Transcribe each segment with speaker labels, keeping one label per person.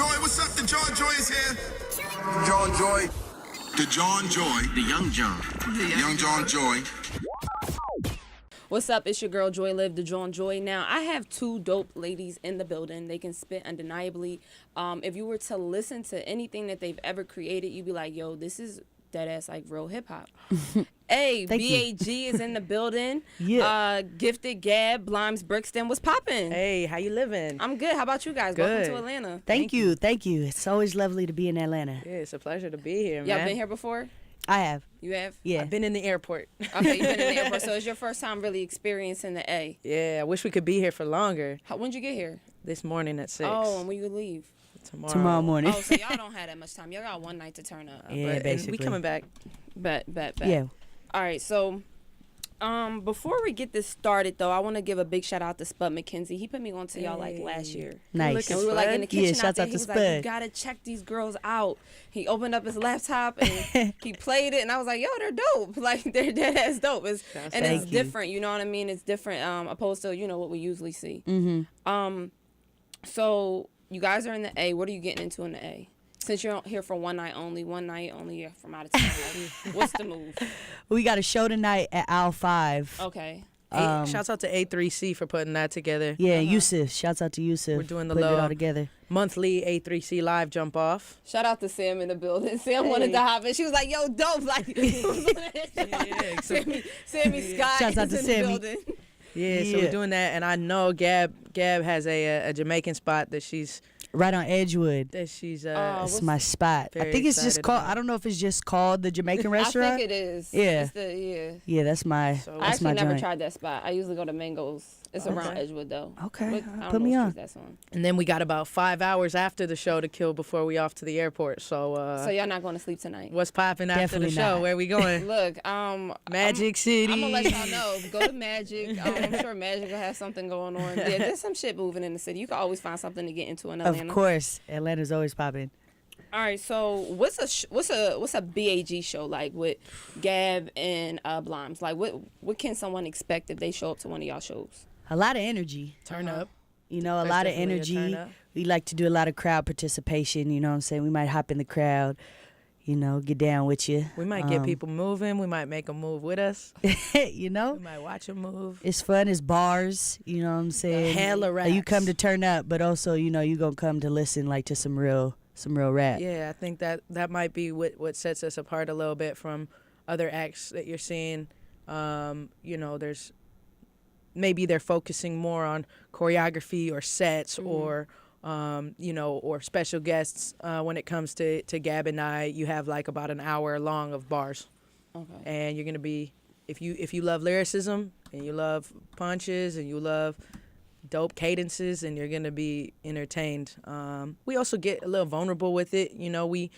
Speaker 1: Joi. What's up? The Jawn Joi is here.
Speaker 2: Jawn Joi.
Speaker 1: The Jawn Joi.
Speaker 3: The young John.
Speaker 1: Young Jawn Joi.
Speaker 4: What's up? It's your girl Joy Live, the Jawn Joi. Now, I have two dope ladies in the building. They can spit undeniably. If you were to listen to anything that they've ever created, you'd be like, yo, this is dead ass like real hip hop. Hey, B.A.G is in the building.
Speaker 5: Yeah.
Speaker 4: Gifted Gab, Blimes Brixton. What's poppin'?
Speaker 5: Hey, how you living?
Speaker 4: I'm good. How about you guys?
Speaker 5: Good.
Speaker 4: Welcome to Atlanta.
Speaker 5: Thank you. It's always lovely to be in Atlanta.
Speaker 6: Yeah, it's a pleasure to be here,
Speaker 4: Y'all
Speaker 6: man.
Speaker 4: been here before?
Speaker 5: I have.
Speaker 4: You have?
Speaker 5: Yeah.
Speaker 6: I've been in the airport.
Speaker 4: Okay, you've been in the airport. So it's your first time really experiencing the A.
Speaker 6: Yeah, I wish we could be here for longer.
Speaker 4: When'd you get here?
Speaker 6: This morning at 6.
Speaker 4: Oh, and when you leave?
Speaker 5: Tomorrow morning.
Speaker 4: Oh, so y'all don't have that much time. Y'all got one night to turn up.
Speaker 5: Yeah,
Speaker 6: but,
Speaker 5: basically.
Speaker 6: We coming back.
Speaker 4: Bet.
Speaker 5: Yeah.
Speaker 4: All right, so before we get this started, though, I want to give a big shout out to Spud McKenzie. He put me on to y'all like last year.
Speaker 5: Nice.
Speaker 4: And we were like in the kitchen out
Speaker 5: shouts
Speaker 4: there.
Speaker 5: out
Speaker 4: He
Speaker 5: to
Speaker 4: was like,
Speaker 5: Spud.
Speaker 4: you got to check these girls out. He opened up his laptop and he played it. And I was like, yo, they're dope. Like, they're dead ass dope. It's different. You know what I mean? It's different opposed to, you know, what we usually see.
Speaker 5: Mm-hmm.
Speaker 4: So you guys are in the A. What are you getting into in the A? Since you're here for one night only you're from out of town. Like, what's the move?
Speaker 5: We got a show tonight at Aisle 5.
Speaker 4: Okay.
Speaker 6: Shouts out to A3C for putting that together.
Speaker 5: Yeah, Yusuf. Shouts out to Yusuf.
Speaker 6: We're doing the
Speaker 5: putting it
Speaker 6: little
Speaker 5: all together.
Speaker 6: monthly A3C live jump off.
Speaker 4: Shout out to Sam in the building. Sam wanted to hop in. She was like, yo, dope. Like, Sammy Scott
Speaker 5: Shouts out
Speaker 4: is
Speaker 5: to
Speaker 4: in
Speaker 5: Sammy.
Speaker 4: the building.
Speaker 6: Yeah, so we're doing that, and I know Gab has a Jamaican spot that she's
Speaker 5: Right on Edgewood.
Speaker 6: It's
Speaker 5: my spot. I
Speaker 6: very
Speaker 5: think it's just
Speaker 6: excited
Speaker 5: called,
Speaker 6: about.
Speaker 5: I don't know if it's just called the Jamaican restaurant.
Speaker 4: I think it is.
Speaker 5: Yeah.
Speaker 4: It's
Speaker 5: Yeah, that's my
Speaker 6: So-
Speaker 4: I
Speaker 5: that's
Speaker 4: actually
Speaker 5: my
Speaker 4: never
Speaker 5: joint.
Speaker 4: tried that spot. I usually go to Mango's. It's around Edgewood, though.
Speaker 5: Okay,
Speaker 4: But I don't
Speaker 5: put
Speaker 4: know
Speaker 5: me
Speaker 4: what
Speaker 5: on.
Speaker 4: street that's on.
Speaker 6: And then we got about 5 hours after the show to kill before we off to the airport. So,
Speaker 4: So y'all not going to sleep tonight?
Speaker 6: what's popping after
Speaker 5: Definitely
Speaker 6: the show?
Speaker 5: not.
Speaker 6: Where we going?
Speaker 4: Look,
Speaker 6: Magic City.
Speaker 4: I'm going to let y'all know. Go to Magic. I'm sure Magic will have something going on. Yeah, there's some shit moving in the city. You can always find something to get into in Atlanta.
Speaker 5: Of course, Atlanta's always popping.
Speaker 4: All right, so what's a B.A.G show like with Gab and Blimes? Like, what can someone expect if they show up to one of y'all shows?
Speaker 5: A lot of energy.
Speaker 6: Turn up.
Speaker 5: You know, a
Speaker 6: There's
Speaker 5: lot of
Speaker 6: definitely a
Speaker 5: energy.
Speaker 6: turn up.
Speaker 5: We like to do a lot of crowd participation. You know what I'm saying? We might hop in the crowd, you know, get down with you.
Speaker 6: We might get people moving. We might make them move with us.
Speaker 5: You know?
Speaker 6: We might watch them move.
Speaker 5: It's fun. It's bars. You know what I'm saying?
Speaker 6: hella
Speaker 5: Like, you
Speaker 6: raps.
Speaker 5: come to turn up, but also, you know, you going to come to listen like to some real rap.
Speaker 6: Yeah, I think that might be what sets us apart a little bit from other acts that you're seeing. You know, maybe they're focusing more on choreography or sets or, you know, or special guests. When it comes to Gab and I, you have like about an hour long of bars.
Speaker 4: Okay.
Speaker 6: And you're going to be, if you love lyricism and you love punches and you love dope cadences, and you're going to be entertained. We also get a little vulnerable with it. You know, we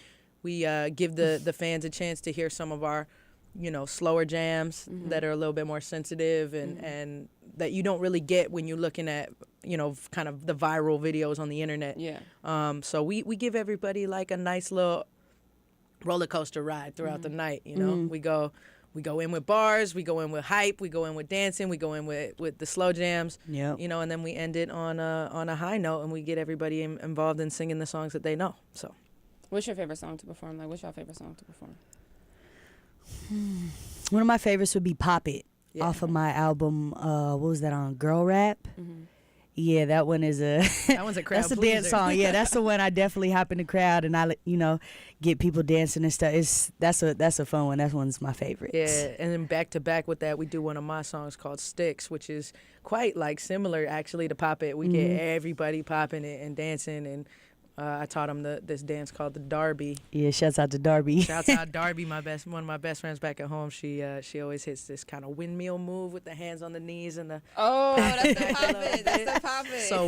Speaker 6: give the fans a chance to hear some of our, you know, slower jams that are a little bit more sensitive and that you don't really get when you're looking at, you know, kind of the viral videos on the internet.
Speaker 4: Yeah.
Speaker 6: So we give everybody like a nice little roller coaster ride throughout the night. You know, we go in with bars, we go in with hype, we go in with dancing, we go in with the slow jams.
Speaker 5: Yep.
Speaker 6: You know, and then we end it on a high note, and we get everybody involved in singing the songs that they know. So,
Speaker 4: What's your favorite song to perform? Like, what's your favorite song to perform?
Speaker 5: One of my favorites would be Pop It
Speaker 6: Yeah.
Speaker 5: off of my album, what was that on? Girl Rap? Yeah, that one is a
Speaker 6: that one's a crowd
Speaker 5: that's a
Speaker 6: pleaser.
Speaker 5: dance song. Yeah, that's the one I definitely hop in the crowd and I, you know, get people dancing and stuff. That's a fun one. That one's my favorite.
Speaker 6: Yeah, and then back to back with that, we do one of my songs called Sticks, which is quite like similar actually to Pop It. We get everybody popping it and dancing, and I taught them this dance called the Derby.
Speaker 5: Yeah, shouts out to Darby.
Speaker 6: Shouts out Darby, one of my best friends back at home. She always hits this kind of windmill move with the hands on the knees and the.
Speaker 4: Oh, that's the Pop It. That's the Pop It.
Speaker 6: So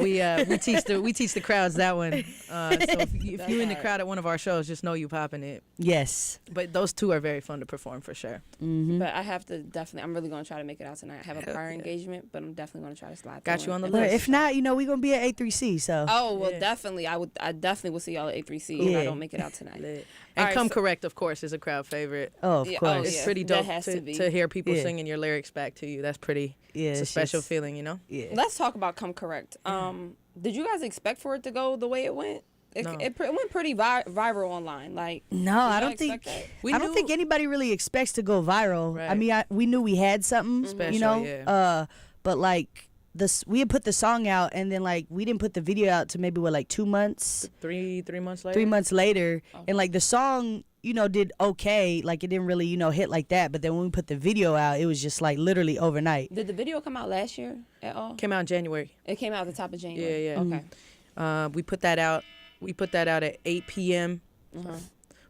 Speaker 6: we teach the crowds that one. So if you're in the crowd at one of our shows, just know you popping it.
Speaker 5: Yes.
Speaker 6: But those two are very fun to perform for sure.
Speaker 4: But I have to I'm really going to try to make it out tonight. I have a prior engagement, but I'm definitely going to try to slide
Speaker 6: Got
Speaker 4: through
Speaker 6: you on the
Speaker 4: it.
Speaker 5: But
Speaker 6: list.
Speaker 5: if not, you know, we're going to be at A3C, so.
Speaker 4: Oh, well,
Speaker 6: Yeah.
Speaker 4: definitely. I definitely will see y'all at A3C if
Speaker 5: Yeah.
Speaker 4: I don't make it out tonight.
Speaker 6: Lit.
Speaker 4: All
Speaker 6: And
Speaker 4: right,
Speaker 6: Come
Speaker 4: so-
Speaker 6: Correct, of course, is a crowd favorite.
Speaker 5: Oh, of
Speaker 4: Yeah,
Speaker 5: course.
Speaker 4: oh,
Speaker 6: It's
Speaker 4: yeah.
Speaker 6: pretty
Speaker 4: That
Speaker 6: dope
Speaker 4: has to be.
Speaker 6: to hear people
Speaker 5: Yeah.
Speaker 6: singing your lyrics back to you. That's pretty.
Speaker 5: Yeah,
Speaker 6: It's a
Speaker 5: it's
Speaker 6: special
Speaker 5: just-
Speaker 6: feeling, you know.
Speaker 5: Yeah.
Speaker 4: Let's talk about Come Correct. Did you guys expect for it to go the way it went? It went pretty viral online. Like,
Speaker 5: No, I
Speaker 4: y'all
Speaker 5: don't think.
Speaker 4: expect that?
Speaker 5: I don't think anybody really expects to go viral.
Speaker 6: Right.
Speaker 5: I mean, we knew we had something,
Speaker 6: Special,
Speaker 5: you know.
Speaker 6: yeah.
Speaker 5: But like we had put the song out, and then like we didn't put the video out to maybe like 2 months,
Speaker 6: 3 months later.
Speaker 5: 3 months later,
Speaker 4: Okay.
Speaker 5: and like the song, you know, did okay. Like it didn't really, you know, hit like that. But then when we put the video out, it was just like literally overnight.
Speaker 4: Did the video come out last year at all?
Speaker 6: Came out in January.
Speaker 4: It came out at the top of January.
Speaker 6: Yeah, yeah.
Speaker 4: Okay.
Speaker 6: We put that out. We put that out at 8 p.m.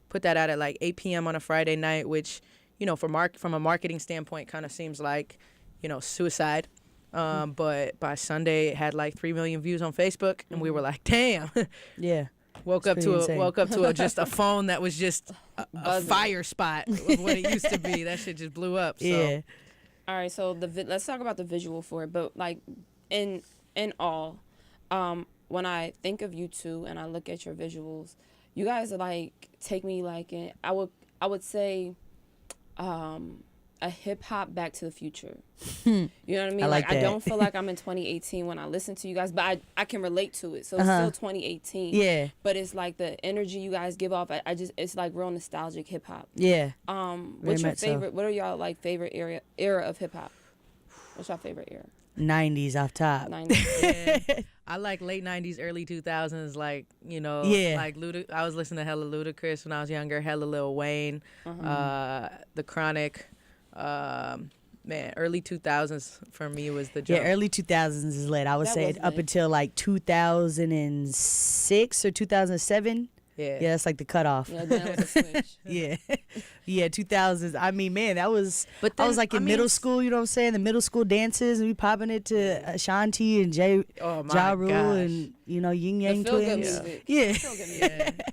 Speaker 6: Put that out at like 8 p.m. on a Friday night, which, you know, from a marketing standpoint, kind of seems like, you know, suicide. But by Sunday, it had like 3 million views on Facebook, and we were like, damn.
Speaker 5: Yeah.
Speaker 6: Woke up to just a phone that was just a fire spot of what it used to be. That shit just blew up. So.
Speaker 5: Yeah.
Speaker 4: All right. So let's talk about the visual for it. But like in all, when I think of you two and I look at your visuals, you guys are like take me like in, I would say a hip hop Back to the Future. You know what I mean?
Speaker 5: I like
Speaker 4: I
Speaker 5: that.
Speaker 4: don't feel like I'm in 2018 when I listen to you guys, but I can relate to it. So it's still 2018.
Speaker 5: Yeah.
Speaker 4: But it's like the energy you guys give off. It's like real nostalgic hip hop.
Speaker 5: Yeah.
Speaker 4: What's your
Speaker 5: much so.
Speaker 4: favorite? What are y'all like favorite era of hip hop? What's your favorite era?
Speaker 5: 90s off top.
Speaker 4: 90s.
Speaker 6: Yeah. I like late 90s, early 2000s, like, you know,
Speaker 5: Yeah.
Speaker 6: like I was listening to hella Ludacris when I was younger, hella Lil Wayne, The Chronic. Man, early 2000s for me was the jump.
Speaker 5: Yeah, early 2000s is lit. I would
Speaker 4: That
Speaker 5: say
Speaker 4: was
Speaker 5: up
Speaker 4: lit.
Speaker 5: until like 2006 or 2007.
Speaker 6: Yeah.
Speaker 5: Yeah, that's like the cutoff.
Speaker 4: Yeah, then it was a switch.
Speaker 5: Yeah. Yeah, 2000s. I mean, man, that was,
Speaker 6: But
Speaker 5: I was
Speaker 6: then,
Speaker 5: like in
Speaker 6: I mean,
Speaker 5: middle school, you know what I'm saying? The middle school dances, and we popping it to Ashanti and
Speaker 6: Oh my
Speaker 5: Ja Rule
Speaker 6: gosh.
Speaker 5: and, you know, Yin
Speaker 4: The
Speaker 5: Yang
Speaker 4: feel good
Speaker 5: twins.
Speaker 4: music.
Speaker 5: Yeah.
Speaker 4: Feel good music.
Speaker 6: Yeah.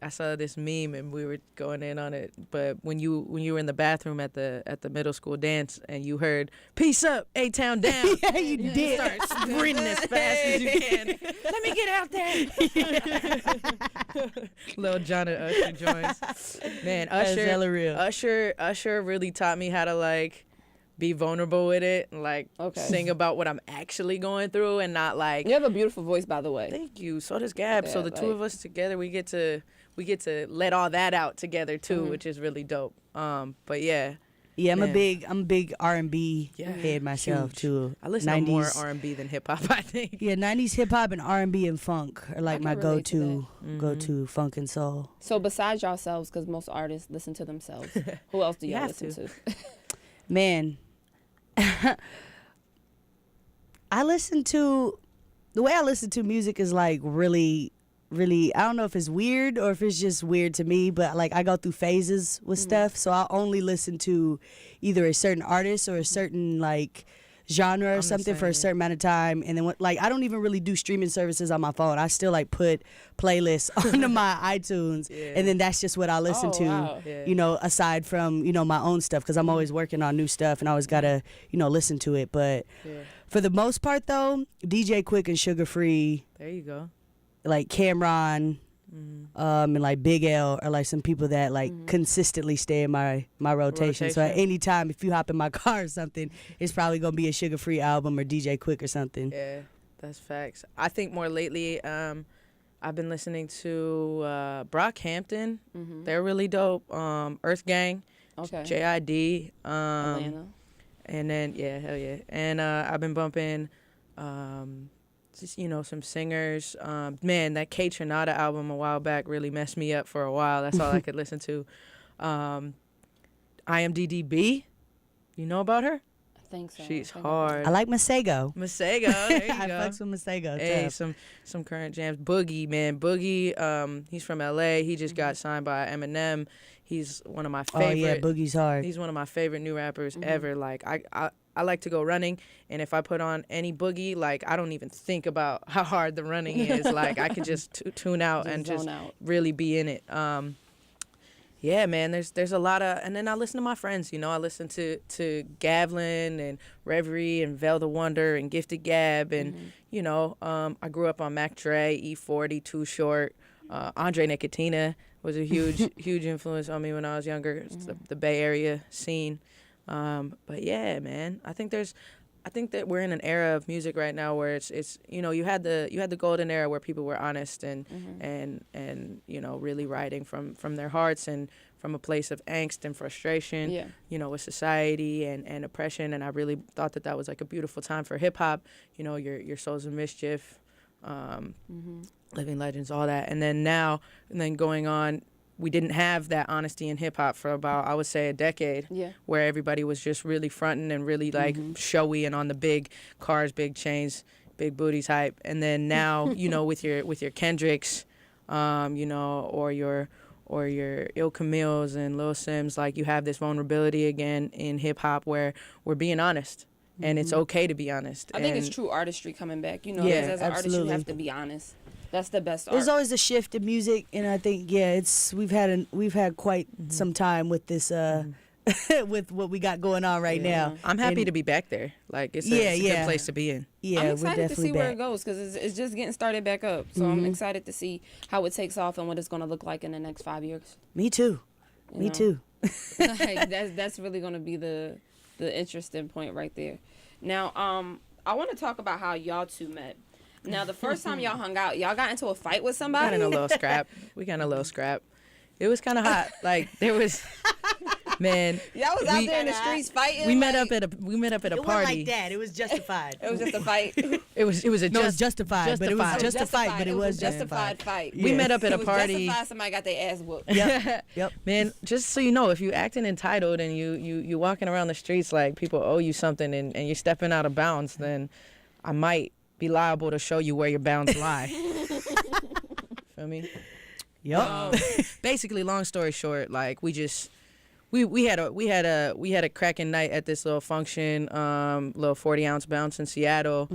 Speaker 6: I saw this meme and we were going in on it. But when you were in the bathroom at the middle school dance and you heard "Peace up, A-Town down,"
Speaker 5: Yeah, you did.
Speaker 6: start sprinting as fast as you can. Let me get out there. Little John and Usher joints. Man,
Speaker 5: That's hella real.
Speaker 6: Usher really taught me how to like be vulnerable with it and like sing about what I'm actually going through and not like.
Speaker 4: You have a beautiful voice, by the way.
Speaker 6: Thank you. So does Gab. So
Speaker 4: Yeah,
Speaker 6: the two of us together, we get to let all that out together too, which is really dope. But yeah.
Speaker 5: Yeah, I'm
Speaker 6: Man.
Speaker 5: a big R&B
Speaker 6: Yeah.
Speaker 5: head myself
Speaker 6: Huge.
Speaker 5: too.
Speaker 6: I listen to more R&B than hip hop, I think.
Speaker 5: Yeah, 90s hip hop and R&B and funk are like
Speaker 4: can
Speaker 5: my
Speaker 4: relate to
Speaker 5: go-to funk and soul.
Speaker 4: So besides yourselves, because most artists listen to themselves, who else do
Speaker 6: You
Speaker 4: y'all
Speaker 6: have
Speaker 4: listen to?
Speaker 5: Man, I listen to, the way I listen to music is like really, I don't know if it's weird or if it's just weird to me, but like I go through phases with stuff. So I only listen to either a certain artist or a certain like genre or
Speaker 6: the
Speaker 5: something for a
Speaker 6: same.
Speaker 5: certain amount of time. And then like I don't even really do streaming services on my phone. I still like put playlists onto my iTunes, and then that's just what I listen
Speaker 4: Oh,
Speaker 5: to.
Speaker 4: wow.
Speaker 6: Yeah.
Speaker 5: You know, aside from, you know, my own stuff, because I'm always working on new stuff and I always gotta, you know, listen to it. But for the most part though, DJ Quick and Sugar Free,
Speaker 6: There you go.
Speaker 5: like Cameron, and like Big L are like some people that like consistently stay in my rotation. So at
Speaker 6: Rotation.
Speaker 5: any time, if you hop in my car or something, it's probably gonna be a Sugar Free album or DJ Quick or something.
Speaker 6: Yeah, that's facts. I think more lately, I've been listening to Brockhampton. They're really dope. Earth Gang,
Speaker 4: Okay.
Speaker 6: JID.
Speaker 4: Atlanta.
Speaker 6: And then hell yeah. And I've been bumping just, you know, some singers. Man, that K Trinata album a while back really messed me up for a while. That's all I could listen to. IMDDB, you know about her?
Speaker 4: I think so.
Speaker 6: She's
Speaker 4: I think
Speaker 6: hard.
Speaker 5: I like Masego.
Speaker 6: Masego, there you
Speaker 5: I
Speaker 6: go.
Speaker 5: fucks with Masego.
Speaker 6: Hey,
Speaker 5: tough.
Speaker 6: some current jams. Boogie, man. Boogie, he's from LA. He just got signed by Eminem. He's one of my
Speaker 5: Oh
Speaker 6: favorite.
Speaker 5: yeah, Boogie's hard.
Speaker 6: He's one of my favorite new rappers ever. Like I like to go running, and if I put on any Boogie, like I don't even think about how hard the running is. Like I could just tune out
Speaker 4: Just
Speaker 6: and
Speaker 4: zone
Speaker 6: just
Speaker 4: out.
Speaker 6: really be in it. Yeah, man. There's a lot of, and then I listen to my friends. You know, I listen to Gavlin and Reverie and Vel the Wonder and Gifted Gab, and you know, I grew up on Mac Dre, E40, Too Short, Andre Nicotina was a huge influence on me when I was younger. It's the Bay Area scene. But yeah, man, I think there's I think that we're in an era of music right now where it's you had the golden era where people were honest and really writing from their hearts and from a place of angst and frustration, with society and oppression. And I really thought that was like a beautiful time for hip hop. Your Souls of Mischief, Living Legends, all that. And then going on, we didn't have that honesty in hip hop for about, I would say, a decade, where everybody was just really fronting and really like showy and on the big cars, big chains, big booties hype. And then now, with your Kendricks, or your Il Camille's and Lil Sims, like you have this vulnerability again in hip hop where we're being honest. And it's okay to be honest.
Speaker 4: I think it's true artistry coming back. Because as an artist, you have to be honest. That's the best art.
Speaker 5: There's always a shift in music, and I think we've had quite some time with this with what we got going on right now.
Speaker 6: I'm happy to be back there. Like it's a good place to be in.
Speaker 5: Yeah,
Speaker 4: I'm
Speaker 5: we're
Speaker 4: excited
Speaker 5: definitely
Speaker 4: to see
Speaker 5: back.
Speaker 4: where it goes because it's just getting started back up. So I'm excited to see how it takes off and what it's going to look like in the next 5 years.
Speaker 5: Me too. Me too.
Speaker 4: Like that's really going to be the interesting point right there. Now, I want to talk about how y'all two met. Now, the first time y'all hung out, y'all got into a fight with somebody?
Speaker 6: We got in a little scrap. It was kind of hot. Like there was, man.
Speaker 4: Y'all was out there in the streets fighting.
Speaker 6: We met up at a
Speaker 5: It
Speaker 6: party.
Speaker 5: wasn't like that. It was justified.
Speaker 4: It was just a fight.
Speaker 6: It was
Speaker 5: justified, but it was just a fight. But it was
Speaker 4: justified fight.
Speaker 6: We met up at a
Speaker 4: It was
Speaker 6: party.
Speaker 4: justified. Somebody got their ass whooped.
Speaker 5: Yep.
Speaker 6: Man, just so you know, if you acting entitled and you walking around the streets like people owe you something and you're stepping out of bounds, then I might be liable to show you where your bounds lie. Feel me?
Speaker 5: Yep.
Speaker 6: Basically, long story short, like we had a cracking night at this little function, little 40-ounce bounce in Seattle.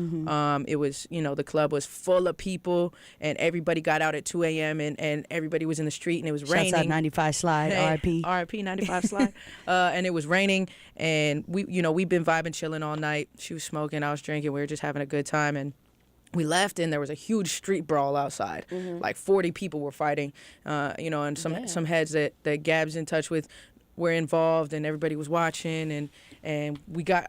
Speaker 6: It was, the club was full of people and everybody got out at 2 a.m. and everybody was in the street and it was raining.
Speaker 5: Shouts out 95 Slide, R.I.P.
Speaker 6: R.I.P. 95 Slide. And it was raining and we've been vibing, chilling all night. She was smoking, I was drinking, we were just having a good time and we left and there was a huge street brawl outside. Like 40 people were fighting, and some heads that Gab's in touch with were involved and everybody was watching and we got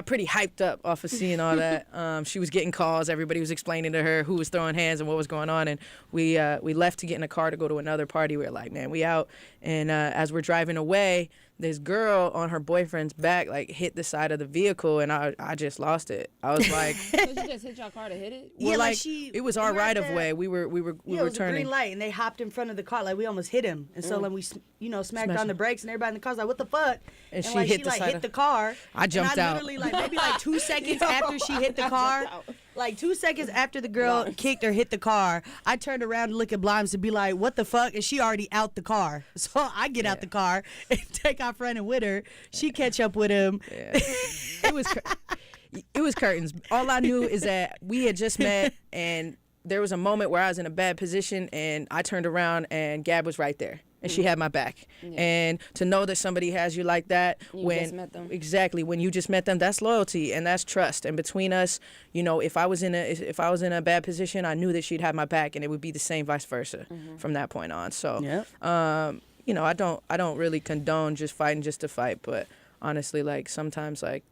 Speaker 6: pretty hyped up off of seeing all that. She was getting calls. Everybody was explaining to her who was throwing hands and what was going on. And we left to get in a car to go to another party. We were like, man, we out. And as we're driving away, this girl on her boyfriend's back like hit the side of the vehicle and I just lost it. I was like,
Speaker 4: So she just hit your car to hit it?
Speaker 5: Yeah,
Speaker 6: like
Speaker 5: she.
Speaker 6: it was our right of way. We were
Speaker 5: It was a
Speaker 6: turning.
Speaker 5: green light, and they hopped in front of the car like we almost hit him, and so then we, smacked on the brakes, and everybody in the car was like, "What the fuck?"
Speaker 6: And she
Speaker 5: like,
Speaker 6: hit the
Speaker 5: like
Speaker 6: side
Speaker 5: hit the car.
Speaker 6: I jumped
Speaker 5: and I
Speaker 6: out.
Speaker 5: literally like maybe like 2 seconds after she hit the car, like 2 seconds after the girl kicked or hit the car, I turned around and look at Blimes to be like, "What the fuck?" And she already out the car, so I get out the car and take off running with her. She catch up with him.
Speaker 6: Yeah. It was curtains. All I knew is that we had just met and there was a moment where I was in a bad position and I turned around and Gab was right there and she had my back. And to know that somebody has you like that when
Speaker 4: just met them.
Speaker 6: Exactly, when you just met them, that's loyalty and that's trust. And between us, if I was in a bad position, I knew that she'd have my back and it would be the same vice versa from that point on. So I don't really condone just fighting just to fight, but honestly, like sometimes like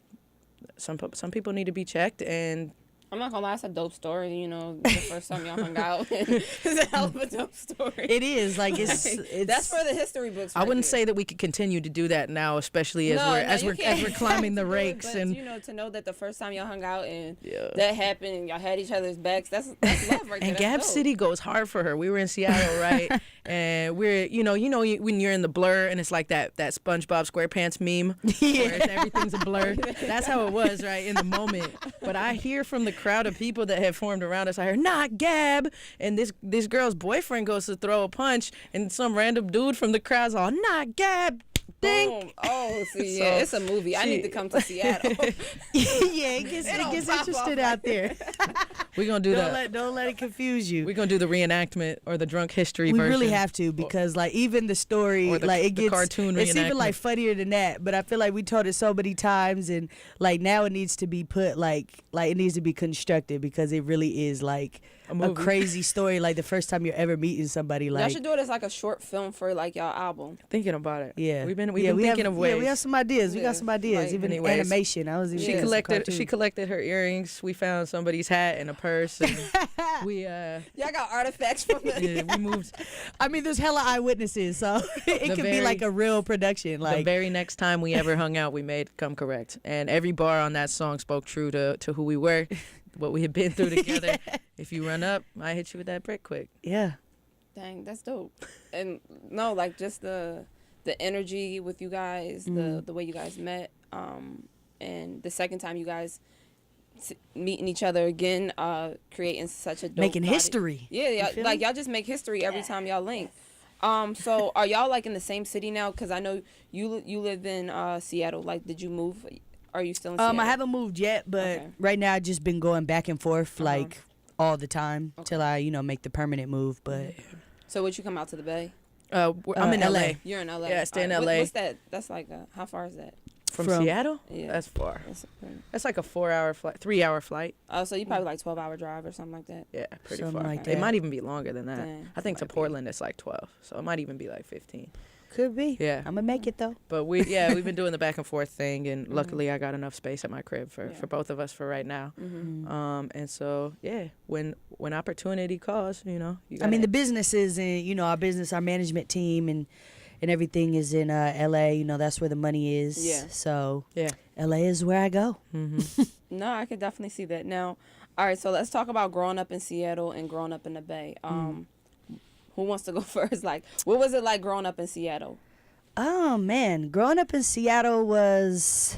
Speaker 6: some people need to be checked and
Speaker 4: I'm not gonna lie, it's a dope story. The first time y'all hung out, it's a hell of a dope story.
Speaker 5: It is like it's
Speaker 4: That's for the history books.
Speaker 6: I wouldn't say that we could continue to do that now, especially as we're climbing the ranks
Speaker 4: but,
Speaker 6: and
Speaker 4: to know that the first time y'all hung out and that happened and y'all had each other's backs, that's love right there.
Speaker 6: And Gab City goes hard for her. We were in Seattle, right? And we're when you're in the blur and it's like that SpongeBob SquarePants meme where everything's a blur. That's how it was, right, in the moment. But I hear from the crowd of people that have formed around us, I heard, "Not Gab," and this girl's boyfriend goes to throw a punch and some random dude from the crowd's all, "Not Gab."
Speaker 4: Boom. Oh, see, yeah, it's a movie. I need to come to Seattle.
Speaker 5: it gets interested out there.
Speaker 6: We're gonna do that.
Speaker 5: Don't let it confuse you.
Speaker 6: We're gonna do the reenactment or the drunk history
Speaker 5: We
Speaker 6: version.
Speaker 5: really have to because like even the story
Speaker 6: Or the-
Speaker 5: like it
Speaker 6: the
Speaker 5: gets
Speaker 6: cartoon
Speaker 5: it's even like
Speaker 6: reenactment.
Speaker 5: funnier than that. But I feel like we told it so many times and like now it needs to be put like it needs to be constructed because it really is like
Speaker 6: movie.
Speaker 5: crazy story, like the first time you're ever meeting somebody.
Speaker 4: Y'all
Speaker 5: Like,
Speaker 4: should do it as like a short film for like y'all album.
Speaker 6: Thinking about it.
Speaker 5: yeah,
Speaker 6: We've been
Speaker 5: we
Speaker 6: thinking
Speaker 5: have,
Speaker 6: of ways.
Speaker 5: Yeah, we have some ideas. We
Speaker 4: Yeah,
Speaker 5: got some ideas.
Speaker 4: like,
Speaker 5: Even
Speaker 6: anyways.
Speaker 5: animation. I was even
Speaker 6: She
Speaker 5: thinking some
Speaker 6: collected
Speaker 5: cartoons.
Speaker 6: her earrings. We found somebody's hat in a purse. And we
Speaker 4: Y'all got artifacts from the
Speaker 6: yeah, we moved.
Speaker 5: I mean, there's hella eyewitnesses, so it could be
Speaker 6: very-
Speaker 5: like a real production.
Speaker 6: The
Speaker 5: Like,
Speaker 6: very next time we ever hung out, we made Come Correct, and every bar on that song spoke true to who we were, what we had been through together. If you run up, I hit you with that brick quick.
Speaker 5: yeah.
Speaker 4: Dang, that's dope. And no, like just the energy with you guys,
Speaker 5: Mm-hmm.
Speaker 4: the way you guys met, and the second time you guys meeting each other again, creating such a dope
Speaker 5: Making
Speaker 4: body.
Speaker 5: history.
Speaker 4: Yeah,
Speaker 5: You
Speaker 4: y'all,
Speaker 5: feel
Speaker 4: like
Speaker 5: me?
Speaker 4: y'all just make history every time y'all link. So are y'all like in the same city now? Because I know you live in Seattle. Like, did you move? Are you still in Seattle?
Speaker 5: I haven't moved yet, but
Speaker 4: Okay.
Speaker 5: right now I've just been going back and forth like all the time till I, make the permanent move. But
Speaker 4: So would you come out to the Bay?
Speaker 6: I'm in
Speaker 5: LA.
Speaker 6: LA.
Speaker 4: You're in LA.
Speaker 6: Yeah, I stay in
Speaker 4: Alright,
Speaker 6: LA.
Speaker 4: What's that? That's like how far is that?
Speaker 6: From
Speaker 5: From-
Speaker 6: Seattle?
Speaker 4: Yeah.
Speaker 6: That's far.
Speaker 4: That's
Speaker 6: That's like a 4-hour flight, 3-hour flight.
Speaker 4: Oh, so you probably like 12-hour drive or something like that.
Speaker 6: Yeah, pretty
Speaker 5: Something
Speaker 6: far.
Speaker 5: like
Speaker 6: It
Speaker 5: that.
Speaker 6: might even be longer than that.
Speaker 4: Dang,
Speaker 6: I think to
Speaker 4: might be.
Speaker 6: Portland it's like 12, so it might even be like 15.
Speaker 5: could be.
Speaker 6: Yeah.
Speaker 5: I'm gonna make it though.
Speaker 6: But we've been doing the back and forth thing, and luckily I got enough space at my crib for both of us for right now. And so when opportunity calls, you
Speaker 5: I mean, the businesses and our management team and everything is in LA. That's where the money is.
Speaker 4: Yeah.
Speaker 5: So
Speaker 6: yeah.
Speaker 5: LA is where I go.
Speaker 4: No, I could definitely see that. Now, all right, so let's talk about growing up in Seattle and growing up in the Bay. Who wants to go first? Like, what was it like growing up in Seattle?
Speaker 5: Oh man, growing up in Seattle was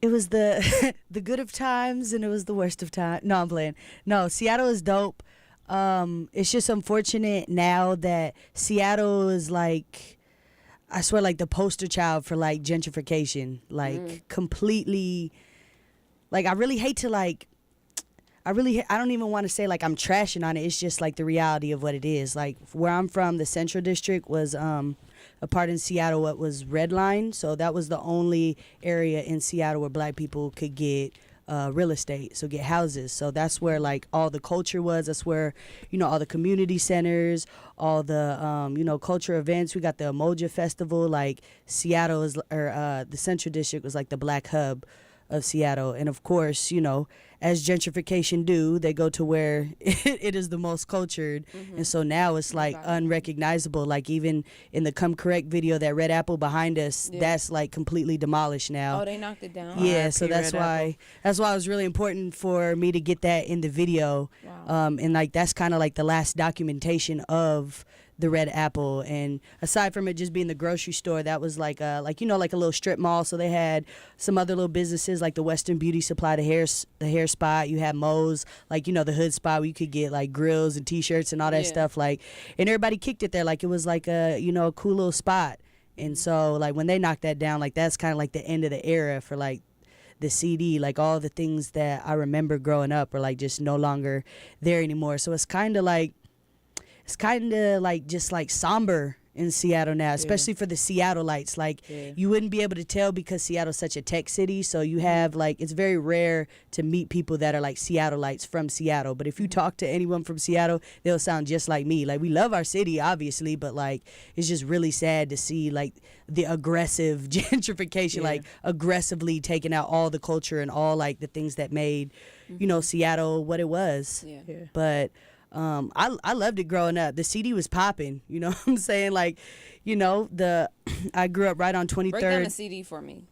Speaker 5: the the good of times and it was the worst of times. No, I'm playing. No, Seattle is dope. It's just unfortunate now that Seattle is like, I swear, like the poster child for like gentrification, like completely. Like, I really hate to I don't even want to say like I'm trashing on it. It's just like the reality of what it is. Like where I'm from, the Central District was a part in Seattle what was Red Line. So that was the only area in Seattle where black people could get real estate, so get houses. So that's where like all the culture was. That's where, all the community centers, all the, culture events. We got the Emoja Festival. Like Seattle is, or the Central District was like the black hub of Seattle. And of course, as gentrification do, they go to where it is the most cultured. And so now it's like unrecognizable. Like even in the Come Correct video, that red apple behind us, that's like completely demolished now.
Speaker 4: Oh, they knocked it down.
Speaker 5: Yeah,
Speaker 6: RIP
Speaker 5: so that's
Speaker 6: Red
Speaker 5: why it was really important for me to get that in the video.
Speaker 4: Wow.
Speaker 5: And like that's kind of like the last documentation of the red apple. And aside from it just being the grocery store, that was like a little strip mall. So they had some other little businesses like the Western Beauty Supply, the hair spot. You had Moe's, like the hood spot where you could get like grills and t-shirts and all that stuff. Like, and everybody kicked it there like it was like a a cool little spot. And so like when they knocked that down, like that's kind of like the end of the era for like the CD. Like all the things that I remember growing up are like just no longer there anymore. So it's kind of like just like somber in Seattle now, especially for the Seattleites. Like you wouldn't be able to tell because Seattle's such a tech city. So you have like, it's very rare to meet people that are like Seattleites from Seattle. But if you talk to anyone from Seattle, they'll sound just like me. Like we love our city, obviously, but like it's just really sad to see like the aggressive gentrification, like aggressively taking out all the culture and all like the things that made, Seattle what it was.
Speaker 4: Yeah.
Speaker 5: But I loved it growing up. The CD was popping, you know what I'm saying? Like, I grew up right on 23rd.
Speaker 4: Break down the CD for me.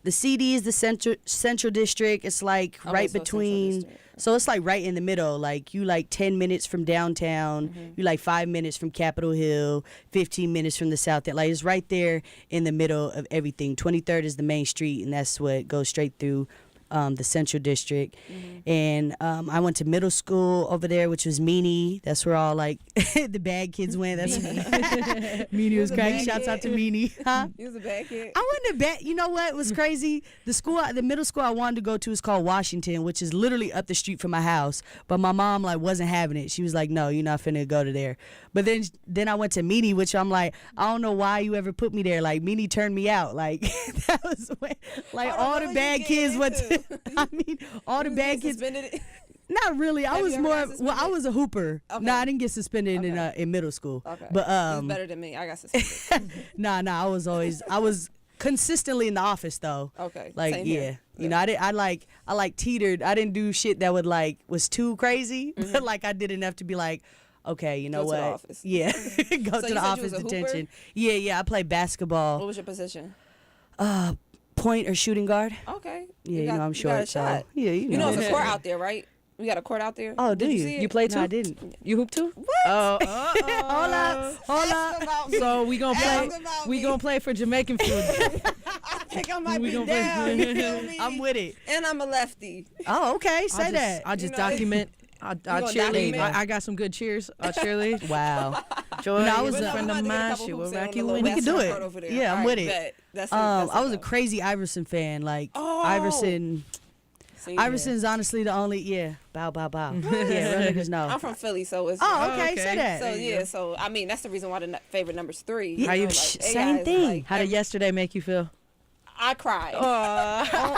Speaker 5: The CD is the Central District. It's like right
Speaker 4: so
Speaker 5: between,
Speaker 4: Central District.
Speaker 5: so it's like right in the middle. Like you like 10 minutes from downtown. You like 5 minutes from Capitol Hill, 15 minutes from the South End. Like it's right there in the middle of everything. 23rd is the main street, and that's what goes straight through the Central District. And I went to middle school over there, which was Meanie. That's where all like the bad kids went. That's Meanie was crazy.
Speaker 4: bad
Speaker 5: Shouts out to
Speaker 4: kid.
Speaker 5: Meanie. Huh?
Speaker 4: You was a bad kid.
Speaker 5: I wouldn't have bet. You know what was crazy? The middle school I wanted to go to is called Washington, which is literally up the street from my house. But my mom like wasn't having it. She was like, "No, you're not finna go to there." But then I went to Meanie, which I'm like, I don't know why you ever put me there. Like Meanie turned me out. Like that was when, like
Speaker 4: Hold on,
Speaker 5: all
Speaker 4: what
Speaker 5: the
Speaker 4: were you
Speaker 5: bad
Speaker 4: getting
Speaker 5: kids went to.
Speaker 4: into?
Speaker 5: I mean, all the
Speaker 4: You was
Speaker 5: bad
Speaker 4: getting
Speaker 5: kids.
Speaker 4: suspended?
Speaker 5: Not really. I
Speaker 4: Have
Speaker 5: was
Speaker 4: you ever
Speaker 5: more.
Speaker 4: got
Speaker 5: Well, I
Speaker 4: suspended?
Speaker 5: was a hooper.
Speaker 4: Okay.
Speaker 5: Nah, I didn't get suspended
Speaker 4: Okay.
Speaker 5: in middle school.
Speaker 4: Okay.
Speaker 5: But
Speaker 4: He's better than me. I got suspended.
Speaker 5: nah. I was consistently in the office though.
Speaker 4: Okay.
Speaker 5: Like
Speaker 4: Same
Speaker 5: yeah.
Speaker 4: here.
Speaker 5: You know, I like teetered. I didn't do shit that would was too crazy, but like I did enough to be like, okay, you know
Speaker 4: Go to the
Speaker 5: what?
Speaker 4: office.
Speaker 5: Yeah, go
Speaker 4: So
Speaker 5: to
Speaker 4: you
Speaker 5: the
Speaker 4: said you
Speaker 5: office
Speaker 4: was a hooper?
Speaker 5: detention. Yeah. I played
Speaker 4: What
Speaker 5: basketball,
Speaker 4: was your position?
Speaker 5: point or shooting guard.
Speaker 4: Okay.
Speaker 5: Yeah, you know I'm
Speaker 4: You got
Speaker 5: short.
Speaker 4: a shot.
Speaker 5: So, yeah,
Speaker 4: You know it's a court out there, right? We got a court out there.
Speaker 5: Oh,
Speaker 4: Did
Speaker 5: do
Speaker 4: you
Speaker 5: you?
Speaker 4: see it?
Speaker 6: You played too?
Speaker 5: No, I didn't.
Speaker 6: You hoop too?
Speaker 4: What?
Speaker 6: Oh,
Speaker 5: Hold up.
Speaker 4: About me.
Speaker 6: So we gonna play.
Speaker 4: Ask about
Speaker 6: We
Speaker 4: me.
Speaker 6: gonna play for Jamaican food.
Speaker 4: I think I might
Speaker 6: We
Speaker 4: be
Speaker 6: gonna
Speaker 4: down.
Speaker 6: play-
Speaker 4: You feel me?
Speaker 5: I'm with it.
Speaker 4: And I'm a lefty.
Speaker 5: Oh, okay. Say that.
Speaker 6: I'll just
Speaker 4: You know,
Speaker 6: document. I'll
Speaker 4: gonna
Speaker 6: cheerlead.
Speaker 4: document?
Speaker 6: I got some good cheers. I'll cheerlead.
Speaker 5: Wow.
Speaker 6: Joy,
Speaker 5: No, I was
Speaker 6: is
Speaker 5: a
Speaker 6: a friend
Speaker 4: I'm
Speaker 6: of
Speaker 4: about to get a
Speaker 6: mine.
Speaker 4: couple
Speaker 6: She will
Speaker 4: hoops in on
Speaker 6: rack
Speaker 4: the
Speaker 6: you
Speaker 4: little
Speaker 6: in.
Speaker 5: We can do
Speaker 4: basketball
Speaker 5: it.
Speaker 4: court over there.
Speaker 5: Yeah, I'm
Speaker 4: All
Speaker 5: with
Speaker 4: right,
Speaker 5: it.
Speaker 4: bet. That's
Speaker 5: I was a
Speaker 4: it.
Speaker 5: crazy Iverson fan. Like
Speaker 4: Oh.
Speaker 5: Iverson.
Speaker 4: See,
Speaker 5: Iverson's honestly the only. Yeah. Bow. Yeah, real niggas know.
Speaker 4: I'm from Philly, so it's.
Speaker 5: Oh, okay.
Speaker 6: okay.
Speaker 5: Say that.
Speaker 4: So yeah, so I mean that's the reason why the favorite number's 3.
Speaker 5: Yeah,
Speaker 6: How you-
Speaker 4: know,
Speaker 5: same
Speaker 4: AI is
Speaker 5: thing.
Speaker 4: like
Speaker 6: How did yesterday make you feel?
Speaker 4: I cried.
Speaker 5: Oh,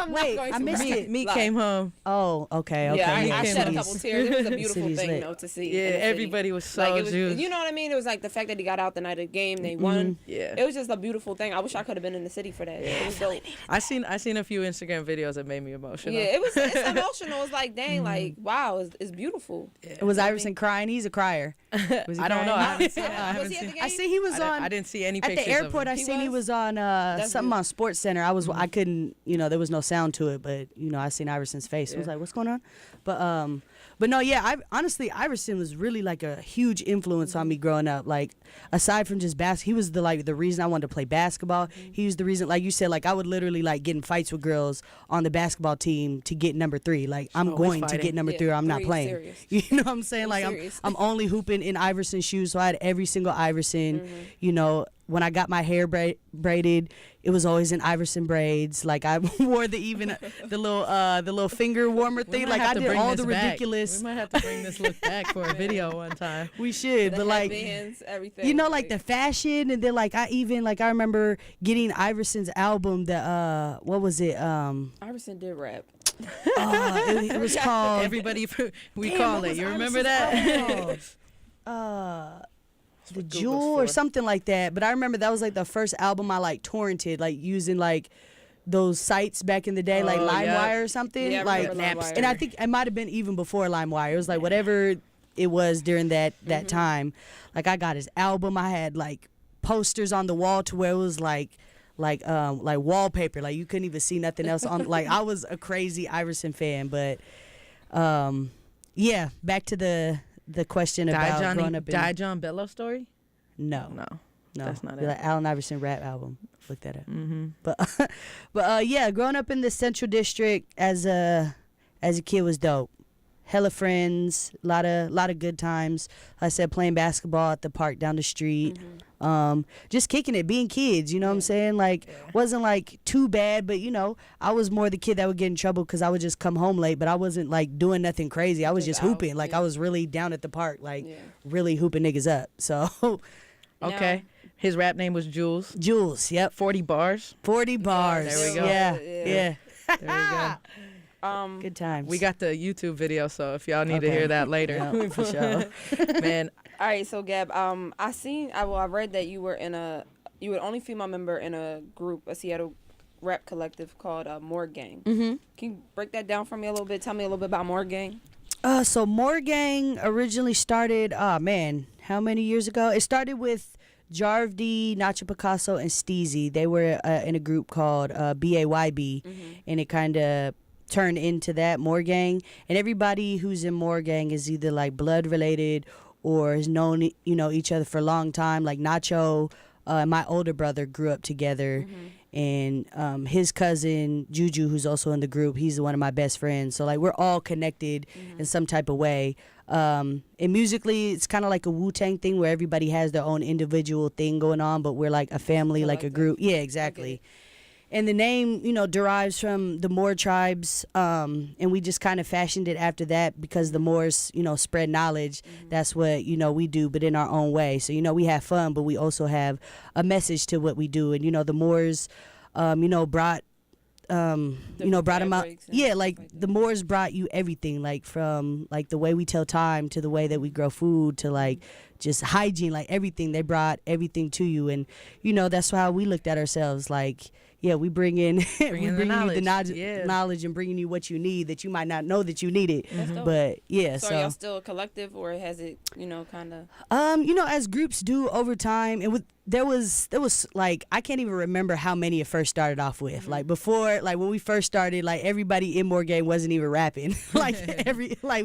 Speaker 4: I'm not
Speaker 5: wait,
Speaker 4: going
Speaker 5: I
Speaker 4: to
Speaker 5: missed
Speaker 4: cry.
Speaker 5: it.
Speaker 6: Meat
Speaker 4: Like,
Speaker 6: came home.
Speaker 5: Oh, okay.
Speaker 4: Yeah,
Speaker 6: okay,
Speaker 4: I
Speaker 6: yeah,
Speaker 4: shed a
Speaker 6: cities.
Speaker 4: couple tears. It was a beautiful
Speaker 5: Cities
Speaker 4: thing,
Speaker 5: lit.
Speaker 4: you know, to see.
Speaker 6: Yeah,
Speaker 4: in the city.
Speaker 6: everybody was so
Speaker 4: Like it was,
Speaker 6: juiced.
Speaker 4: you know what I mean? It was like the fact that he got out the night of the game, they won.
Speaker 6: Yeah.
Speaker 4: It was just a beautiful thing. I wish I could have been in the city for that. It was dope.
Speaker 6: I seen a few Instagram videos that made me emotional.
Speaker 4: Yeah, it's emotional. It's like, dang, like, wow, it's beautiful.
Speaker 5: Was Iverson crying? He's a crier. Was he
Speaker 6: I don't know. I
Speaker 5: crying?
Speaker 6: haven't seen it. I
Speaker 4: Was
Speaker 6: haven't
Speaker 4: he at
Speaker 6: seen.
Speaker 4: the game?
Speaker 5: I see he was on.
Speaker 6: I didn't see any
Speaker 5: At
Speaker 6: pictures
Speaker 5: the airport,
Speaker 6: of
Speaker 5: I
Speaker 6: him.
Speaker 5: seen he
Speaker 4: was?
Speaker 5: was on something
Speaker 4: good.
Speaker 5: on Sports Center. I couldn't, there was no sound to it, but I seen Iverson's face. I was
Speaker 6: Yeah.
Speaker 5: like, what's going on? But no, yeah, honestly, Iverson was really like a huge influence on me growing up. Like aside from just he was the reason I wanted to play basketball. He was the reason, like you said, like I would literally like get in fights with girls on the basketball team to get number 3. Like I'm
Speaker 6: Always
Speaker 5: going to
Speaker 6: fighting.
Speaker 5: get number
Speaker 4: Yeah,
Speaker 5: 3 or I'm not
Speaker 4: 3 is
Speaker 5: playing.
Speaker 4: serious.
Speaker 5: You know what I'm saying? Like
Speaker 4: serious.
Speaker 5: I'm only hooping in Iverson's shoes. So I had every single Iverson. When I got my hair braided, it was always in Iverson braids. Like I wore the little finger warmer
Speaker 6: We
Speaker 5: thing.
Speaker 6: might
Speaker 5: Like
Speaker 6: have
Speaker 5: I
Speaker 6: to
Speaker 5: did
Speaker 6: bring
Speaker 5: all
Speaker 6: this
Speaker 5: the
Speaker 6: back.
Speaker 5: ridiculous.
Speaker 6: We might have to bring this look back for a video one time.
Speaker 5: We should,
Speaker 4: The
Speaker 5: but like
Speaker 4: headbands, everything.
Speaker 5: like the fashion, and then like I remember getting Iverson's album. What was it?
Speaker 4: Iverson did rap.
Speaker 5: It was called.
Speaker 6: Everybody, we
Speaker 5: Damn,
Speaker 6: call
Speaker 5: what
Speaker 6: it.
Speaker 5: was
Speaker 6: You remember
Speaker 5: Iverson's
Speaker 6: that?
Speaker 5: album? The
Speaker 6: what Google's
Speaker 5: Jewel or
Speaker 6: for.
Speaker 5: something like that. But I remember that was like the first album I like torrented, like using like those sites back in the day, like
Speaker 6: Oh,
Speaker 5: LimeWire
Speaker 6: yeah.
Speaker 5: or something.
Speaker 4: Yeah, I
Speaker 5: like
Speaker 4: remember LimeWire.
Speaker 5: and I think it might have been even before LimeWire. It was like whatever it was during that time. Like I got his album. I had like posters on the wall to where it was like wallpaper. Like you couldn't even see nothing else on. Like I was a crazy Iverson fan. But yeah, back to the question about growing up in
Speaker 6: John Bello story?
Speaker 5: no.
Speaker 6: No.
Speaker 5: No,
Speaker 6: That's not
Speaker 5: the
Speaker 6: it.
Speaker 5: Allen Iverson rap album. Look that up.
Speaker 6: Mm-hmm.
Speaker 5: But yeah, growing up in the Central District as a kid was dope. Hella friends, lot of good times. Like I said, playing basketball at the park down the street. Just kicking it, being kids. You know what I'm saying? Like wasn't like too bad, but I was more the kid that would get in trouble because I would just come home late. But I wasn't like doing nothing crazy. I was just
Speaker 4: out,
Speaker 5: hooping. Like
Speaker 4: yeah.
Speaker 5: I was really down at the park, like
Speaker 4: Yeah.
Speaker 5: really hooping niggas up. So
Speaker 6: Okay. His rap name was Jules.
Speaker 5: Jules, yep.
Speaker 6: 40 bars.
Speaker 5: 40 bars.
Speaker 6: There we go.
Speaker 5: Yeah,
Speaker 4: Yeah.
Speaker 5: yeah.
Speaker 6: There we go.
Speaker 5: Good times.
Speaker 6: We got the YouTube video, so if y'all need to
Speaker 5: Okay.
Speaker 6: hear that later.
Speaker 5: Yeah, for sure.
Speaker 6: Man,
Speaker 4: All right, so Gab, I read that you were the only female member in a group, a Seattle rap collective called More Gang. Mm-hmm. Can you break that down for me a little bit? Tell me a little bit about More Gang.
Speaker 5: So More Gang originally started, how many years ago? It started with Jarvd, Nacho Picasso, and Steezy. They were in a group called B.A.G, and it kind of turned into that, More Gang. And everybody who's in More Gang is either like blood related or has known each other for a long time. Like Nacho and my older brother grew up together, and his cousin Juju, who's also in the group, he's one of my best friends. So like we're all connected in some type of way. And musically, it's kind of like a Wu-Tang thing where everybody has their own individual thing going on, but we're like a family, like a group. Yeah, exactly. And the name, derives from the Moor tribes, and we just kind of fashioned it after that because the Moors, spread knowledge. That's what, we do, but in our own way. So, we have fun, but we also have a message to what we do. And, the Moors, brought brought them out.
Speaker 4: fabrics and
Speaker 5: Yeah,
Speaker 4: stuff
Speaker 5: like
Speaker 4: like
Speaker 5: the Moors brought you everything, like from like the way we tell time to the way that we grow food to like just hygiene, like everything. They brought everything to you, and that's how we looked at ourselves. Like, yeah, we bring in we bring you the knowledge and bringing you what you need that you might not know that you needed.
Speaker 4: That's dope.
Speaker 5: But yeah,
Speaker 4: So, are y'all still a collective, or has it, kind of?
Speaker 5: As groups do over time, there was like, I can't even remember how many it first started off with. Like before, like when we first started, like everybody in Morgan wasn't even rapping. Like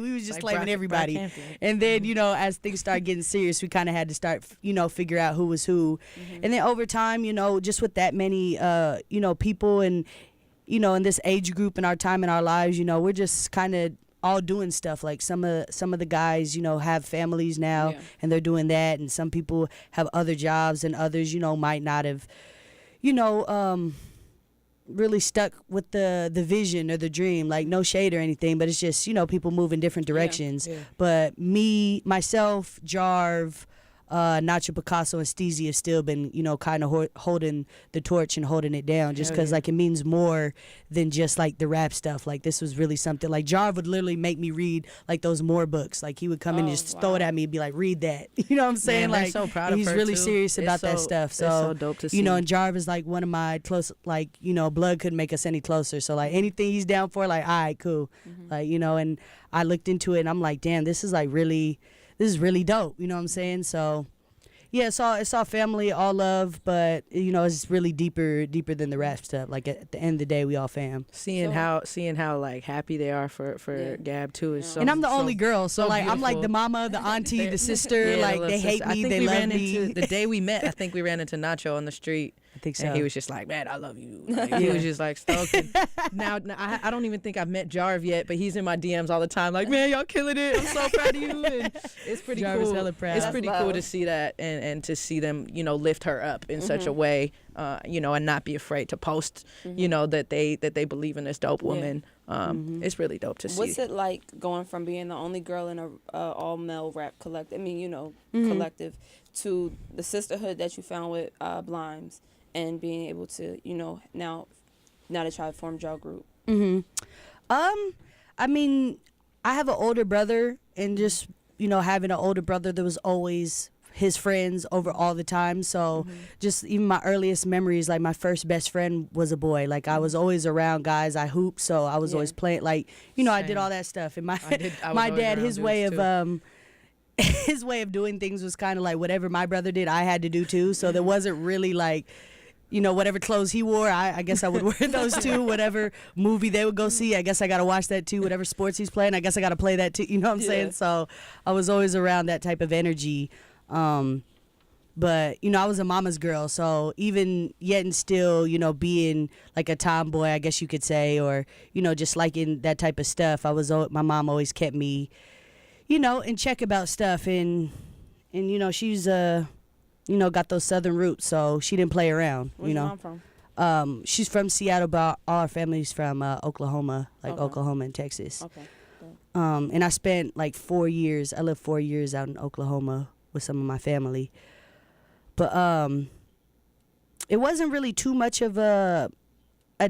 Speaker 5: we was just
Speaker 6: Like
Speaker 5: claiming everybody.
Speaker 6: Brockhampton.
Speaker 5: And then, as things started getting serious, we kind of had to start, figure out who was who. And then over time, just with that many, people and, in this age group and our time in our lives, we're just kind of all doing stuff. Like some of the guys, have families now, and they're doing that, and some people have other jobs, and others, might not have, really stuck with the vision or the dream. Like, no shade or anything, but it's just, people move in different directions.
Speaker 6: Yeah.
Speaker 5: But myself, Jarv, Nacho Picasso and Steezy have still been, kind of holding the torch and holding it down, just because like it means more than just like the rap stuff. Like, this was really something. Like, Jarv would literally make me read like those Moore books. Like, he would come in and just throw it at me and be like, read that. You know what I'm saying?
Speaker 6: Man,
Speaker 5: like,
Speaker 6: so proud of
Speaker 5: he's
Speaker 6: her,
Speaker 5: really
Speaker 6: too.
Speaker 5: serious
Speaker 6: It's
Speaker 5: about that
Speaker 6: so-
Speaker 5: stuff.
Speaker 6: it's
Speaker 5: So,
Speaker 6: so dope to see.
Speaker 5: and Jarv is like one of my close, like, blood couldn't make us any closer. So like anything he's down for, like, all right, cool. Like, and I looked into it and I'm like, damn, this is really dope. You know what I'm saying? So yeah, it's all family, all love, but it's really deeper than the rap stuff. Like, at the end of the day, we all fam.
Speaker 6: Seeing how like happy they are for Gab too is so.
Speaker 5: And I'm the
Speaker 6: so-
Speaker 5: only girl, so like I'm like
Speaker 6: beautiful.
Speaker 5: the mama, the auntie, the sister.
Speaker 6: Yeah,
Speaker 5: like,
Speaker 6: the little
Speaker 5: they hate
Speaker 6: sister. I
Speaker 5: me,
Speaker 6: think
Speaker 5: they
Speaker 6: we
Speaker 5: love
Speaker 6: ran
Speaker 5: me.
Speaker 6: into the day we met. I think we ran into Nacho on the street.
Speaker 5: I think so.
Speaker 6: And he was just like, man, I love you. Like, he was just like stoked. And now I don't even think I've met Jarv yet, but he's in my DMs all the time. Like, man, y'all killing it. I'm so proud of you. And it's pretty
Speaker 5: Jarv is
Speaker 6: cool.
Speaker 5: hella proud.
Speaker 6: It's
Speaker 4: That's
Speaker 6: pretty
Speaker 4: love.
Speaker 6: cool to see that and to see them, lift her up in such a way, and not be afraid to post, that they believe in this dope woman. It's really dope to see.
Speaker 4: What's it like going from being the only girl in a all male rap collective? I mean, collective, to the sisterhood that you found with Blimes, and being able to, now that y'all formed y'all group.
Speaker 5: I mean, I have an older brother, and just having an older brother, there was always his friends over all the time. So just even my earliest memories, like my first best friend was a boy. Like, I was always around guys. I hooped, so I was always playing. Like, I did
Speaker 6: Same.
Speaker 5: all that stuff. And my
Speaker 6: I was
Speaker 5: my
Speaker 6: always
Speaker 5: dad,
Speaker 6: around
Speaker 5: his way
Speaker 6: dudes,
Speaker 5: of his way of doing things was kind of like whatever my brother did, I had to do too. So there wasn't really like, whatever clothes he wore, I guess I would wear those too. Whatever movie they would go see, I guess I got to watch that too. Whatever sports he's playing, I guess I got to play that too. You know what I'm saying? So I was always around that type of energy. But, I was a mama's girl. So even yet and still, being like a tomboy, I guess you could say, or, just liking that type of stuff, my mom always kept me, in check about stuff. And she's, got those southern roots, so she didn't play around.
Speaker 4: Where's your mom from?
Speaker 5: She's from Seattle, but all our family's from Oklahoma,
Speaker 4: Okay.
Speaker 5: Oklahoma and Texas.
Speaker 4: Okay.
Speaker 5: And I spent like 4 years. I lived 4 years out in Oklahoma with some of my family, but it wasn't really too much of a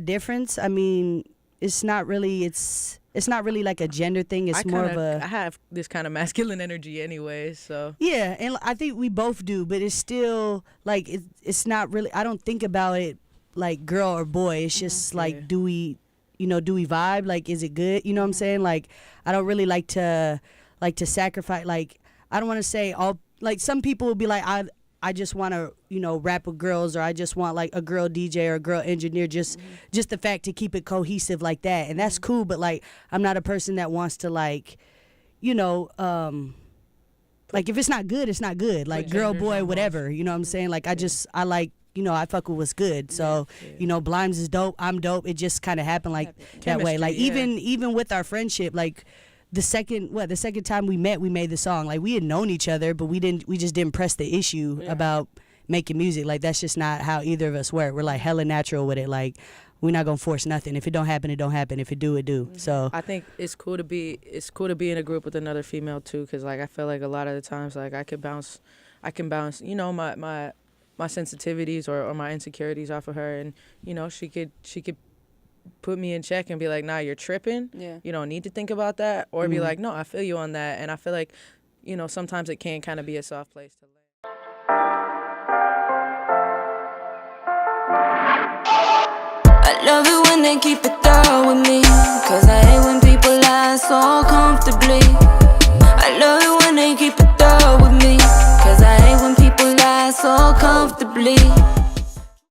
Speaker 5: difference. I mean, it's not really like a gender thing. It's
Speaker 6: I have this kind of masculine energy anyway, so.
Speaker 5: Yeah, and I think we both do, but it's still like it's not really. I don't think about it like girl or boy. It's just like, do we vibe? Like, is it good? You know what I'm saying? Like, I don't really like to sacrifice. Like, I don't want to say all. Like, some people will be like, I just want to rap with girls, or I just want like a girl DJ or a girl engineer, just the fact to keep it cohesive like that, and that's cool. But like, I'm not a person that wants to like if it's not good, it's not good. Like, girl, boy, whatever. You know what I'm saying? Like, I like, I fuck with what's good. So, Blimes is dope. I'm dope. It just kind of happened like that way.
Speaker 6: Chemistry,
Speaker 5: Like,
Speaker 6: yeah.
Speaker 5: even with our friendship, like the second time we met, we made the song. Like, we had known each other, but we just didn't press the issue about making music. Like, that's just not how either of us work. We're like hella natural with it. Like, we're not gonna force nothing. If it don't happen, it don't happen. If it do, it do. So
Speaker 6: I think it's cool to be in a group with another female too, because like I feel like a lot of the times like I can bounce my sensitivities or my insecurities off of her, and she could put me in check and be like, nah, you're tripping.
Speaker 4: Yeah.
Speaker 6: You don't need to think about that. Or be like, no, I feel you on that. And I feel like, you know, sometimes it can kind of be a soft place to land.
Speaker 3: I love it when they keep it thorough with me, cause I hate when people lie so comfortably. I love it when they keep it thorough with me, cause I hate when people lie so comfortably.